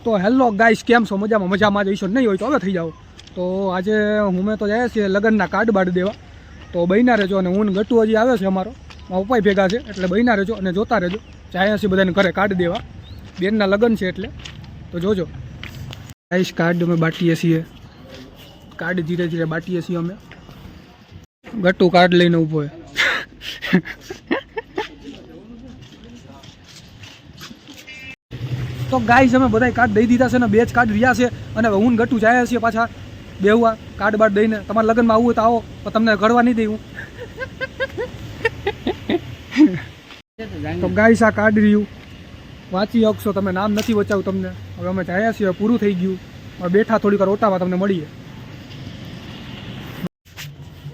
તો hello guys, કેમ છો? મજામાં? મજામાં જઈશો નહીં હોય તો હવે થઈ જાઓ. તો આજે અમે તો જાય છીએ લગ્નના કાર્ડ બાડ દેવા. તો બહીના રહેજો. અને હું ગટુ હજી આવે છે, અમારો પપ્પાઈ ભેગા છે, એટલે બહીના રહેજો અને જોતા રહેજો. જાય છીએ બધાને ઘરે કાર્ડ દેવા. બેનના લગ્ન છે એટલે તો જોજો ગાઈસ. કાર્ડ અમે બાટીએ છીએ, કાર્ડ ધીરે ધીરે બાટીએ છીએ અમે. ગટુ કાર્ડ લઈને ઊભો છે. તો ગાઈસ અમે બધા કાર્ડ દઈ દીધા છે ને 2 જ કાર્ડ રહ્યા છે. અને હવે હું ગટુ જાય છીએ પાછા બેહવા કાર્ડ બાડ દઈને. તમારા લગ્નમાં આવવું હોય તો આવો, પણ તમને ઘડવા નહીં દઈ હું. તો ગાઈસ આ કાર્ડ રહ્યું, વાંચી શકશો તમે. નામ નથી વચાવું તમને. હવે અમે જાય છીએ, પૂરું થઈ ગયું. હવે બેઠા થોડીક વાર ઓટાવા તમને મળીએ.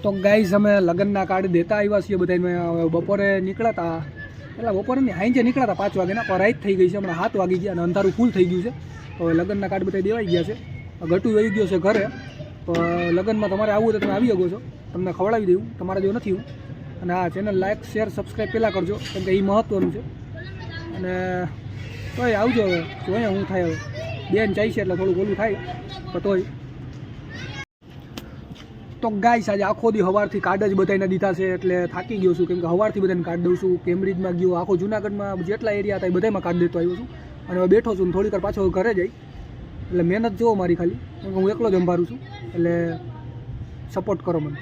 તો ગાઈસ અમે લગ્નના કાર્ડ દેતા આવ્યા છીએ બધા. બપોરે નીકળ્યા હતા, એટલે બપોરે નહીં, હાંજે નીકળ્યા હતા 5 વાગ્યાના, પણ રાત થઈ ગઈ છે. હમણાં 7 વાગી ગયા અને અંધારું ફૂલ થઈ ગયું છે. તો લગ્નના કાર્ડ બધા દેવાઈ ગયા છે. ગટુ આવી ગયો છે ઘરે. તો લગ્નમાં તમારે આવવું હોય તો તમે આવી શકો છો, તમને ખવડાવી દઉં. તમારા જેવું નથી હું. અને આ ચેનલ લાઈક શેર સબસ્ક્રાઈબ પહેલાં કરજો, કેમ કે એ મહત્ત્વનું છે. અને તોય આવજો, હવે જોઈએ હું થાય. હવે બેન જાય છે એટલે થોડુંક ઓલું થાય, પણ તોય. તો ગાઈસ આજે આખો દી સવારથી કાર્ડ જ બધાને દીધા છે, એટલે થાકી ગયો છું. કેમ કે સવારથી બધાને કાર્ડ દઉં છું. કેમ્બ્રિજમાં ગયો, આખો જૂનાગઢમાં જેટલા એરિયા હતા એ બધામાં કાર્ડ દેતો આવ્યો છું. અને હવે બેઠો છું, થોડીક વાર પાછો ઘરે જઈ. એટલે મહેનત જુઓ મારી ખાલી, કેમ કે હું એકલો જ અંભારું છું. એટલે સપોર્ટ કરો મને.